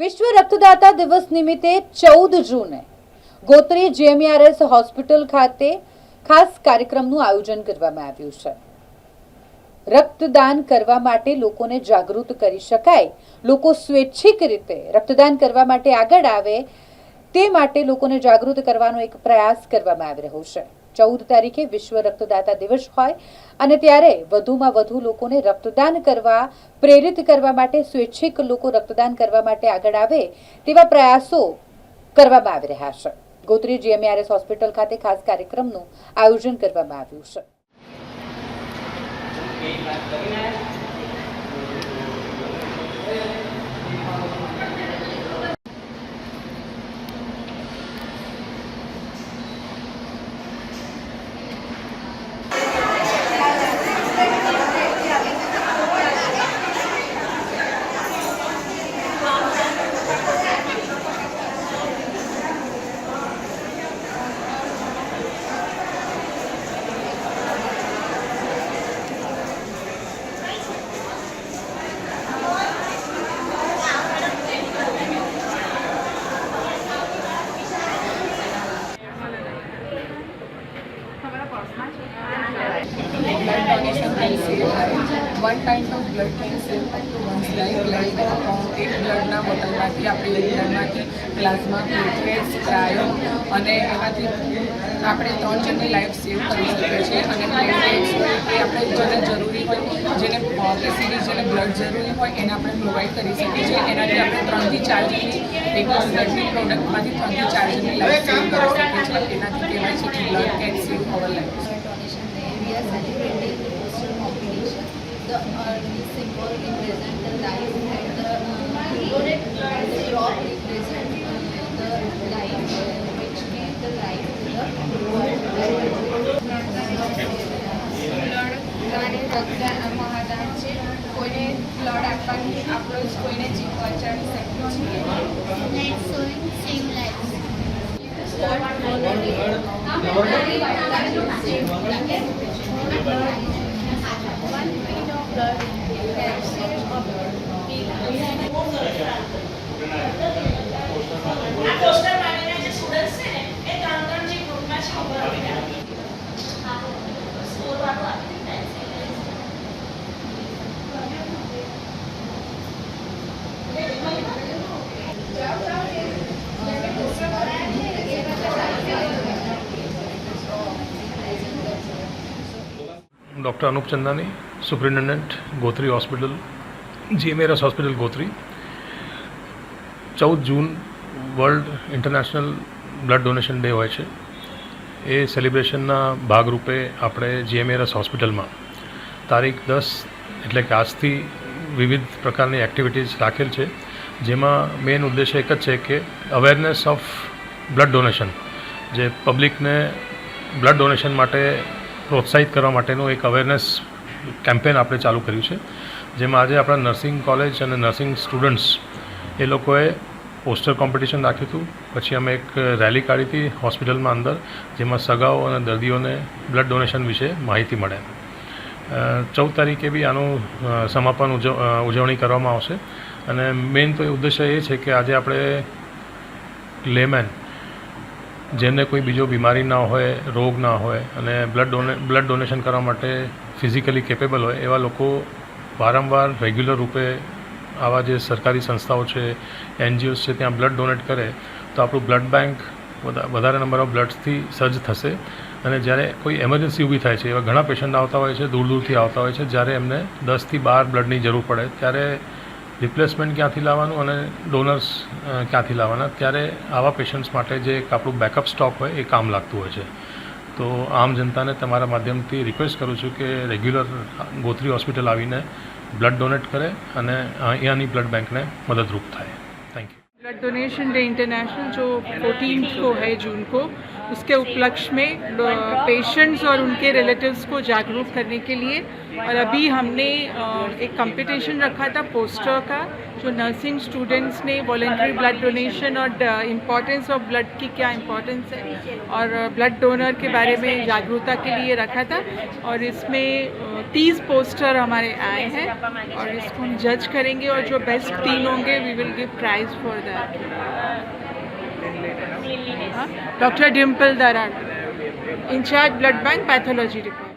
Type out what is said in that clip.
વિશ્વ રક્તદાતા દિવસ નિમિત્તે 14 જૂને ગોત્રી જીએમઆરએસ હોસ્પિટલ ખાતે ખાસ કાર્યક્રમનું આયોજન કરવામાં આવ્યું છે। રક્તદાન કરવા માટે લોકોને જાગૃત કરી શકાય, લોકો સ્વૈચ્છિક રીતે રક્તદાન કરવા માટે આગળ આવે તે માટે લોકોને જાગૃત કરવાનો એક પ્રયાસ કરવામાં આવી રહ્યો છે। 14 તારીખે વિશ્વ રક્તદાતા દિવસ હોય અને ત્યારે વધુમાં વધુ લોકોને રક્તદાન કરવા પ્રેરિત કરવા માટે સ્વૈચ્છિક લોકો રક્તદાન કરવા માટે આગળ આવે તેવા પ્રયાસો કરવામાં આવી રહ્યા છે। ગોત્રી જીએમઆરએસ હોસ્પિટલ ખાતે ખાસ કાર્યક્રમનું આયોજન કરવામાં આવ્યું છે। Blood donation can save one pint of blood can save one's life. Like એક બ્લડના બોટલમાંથી આપણે બ્લડમાંથી પ્લાઝમા, પ્લેટલેટ્સ, ક્રાયો અને એમાંથી આપણે 3 જણની લાઈફ સેવ કરી શકીએ છીએ। અને પ્લેટલેટ્સ એ આપણે જેને જરૂરી હોય, જેને સ્પેસિફિક જેને બ્લડ જરૂરી હોય એને આપણે પ્રોવાઈડ કરી શકીએ છીએ। એનાથી આપણે 3 થી 4 જણની એક બ્લડની પ્રોડક્ટમાંથી 3 થી 4 જણની લાઈફ સેવ કરી શકીએ છીએ। એનાથી કહેવાય છે કે blood can save our life. We are celebrating the poster competition. The symbol represent the life and the drop represent the life which gave the life to the world. Blood રક્તદાન મહાદાન છે। કોઈને બ્લડ આપવાથી આપણે જ કોઈને જીવ બચાવી શકીએ છીએ। Like sowing same lives. One pint of blood helps save a આ પોસ્ટર મારીને જે સ્ટુડન્ટ્સ છે ને એ ત્રણ જે ગ્રુપમાં છે ઉભા રહીને આ સ્કોર વાળું આપી doctor Anup Chandani, superintendent Gotri hospital, GMRS hospital Gotri. 14 June world international blood donation day होय छे। ए सेलिब्रेशनना भागरूपे આપણે જીએમઆરએસ હોસ્પિટલમાં તારીખ 10 એટલે કે આજથી વિવિધ પ્રકારની એક્ટિવિટીઝ રાખેલ છે, જેમાં મેઇન ઉદ્દેશ્ય એક જ છે કે અવેરનેસ ઓફ બ્લડ ડોનેશન, જે પબ્લિકને બ્લડ ડોનેશન માટે પ્રોત્સાહિત કરવા માટેનું એક અવેરનેસ કેમ્પેન આપણે ચાલુ કર્યું છે, જેમાં આજે આપણા નર્સિંગ કોલેજ અને નર્સિંગ સ્ટુડન્ટ્સ એ લોકોએ પોસ્ટર કોમ્પિટિશન રાખ્યું હતું। પછી અમે એક રેલી કાઢી હતી હોસ્પિટલમાં અંદર, જેમાં સગાઓ અને દર્દીઓને બ્લડ ડોનેશન વિશે માહિતી મળે। 14 તારીખે બી આનું સમાપન ઉજવણી કરવામાં આવશે। અને મેઇન તો ઉદ્દેશ્ય એ છે કે આજે આપણે લેમેન જેમને કોઈ બીજો બીમારી ના હોય, રોગ ના હોય અને બ્લડ ડોનેશન કરવા માટે ફિઝિકલી કેપેબલ હોય એવા લોકો વારંવાર રેગ્યુલર રૂપે આવા જે સરકારી સંસ્થાઓ છે, એનજીઓસ છે, ત્યાં બ્લડ ડોનેટ કરે તો આપણું બ્લડ બેંક વધારે નંબર ઓફ બ્લડ્સથી સજ્જ થશે। અને જ્યારે કોઈ એમરજન્સી ઊભી થાય છે, એવા ઘણા પેશન્ટ આવતા હોય છે, દૂર દૂરથી આવતા હોય છે, જ્યારે એમને 10 થી 12 બ્લડની જરૂર પડે ત્યારે રિપ્લેસમેન્ટ ક્યાંથી લાવવાનું અને ડોનર્સ ક્યાંથી લાવવાના, ત્યારે આવા પેશન્ટ્સ માટે જે આપણું બેકઅપ સ્ટોક હોય એ કામ લાગતું હોય છે। તો આમ જનતાને તમારા માધ્યમથી રિક્વેસ્ટ કરું છું કે રેગ્યુલર ગોત્રી હોસ્પિટલ આવીને ब्लड डोनेट करे અને અહીંયાની બ્લડ બેંકને મદદરૂપ થાય। Thank you. Blood donation day international जो 14 को है जून को, उसके उपलक्ष्य में पेशेंट्स और उनके रिलेटिव्स को जागरूक करने के लिए और अभी हमने एक कंपटीशन रखा था पोस्टर का, जो नर्सिंग स्टूडेंट्स ने वॉलंटरी ब्लड डोनेशन और इम्पोर्टेंस ऑफ ब्लड की क्या इम्पोर्टेंस है और ब्लड डोनर के बारे में जागरूकता के लिए रखा था। और इसमें 30 पोस्टर हमारे आए हैं और इसको हम जज करेंगे और जो बेस्ट 3 होंगे we will give prize for that. Doctor Dimpal Darad, in charge blood bank pathology department.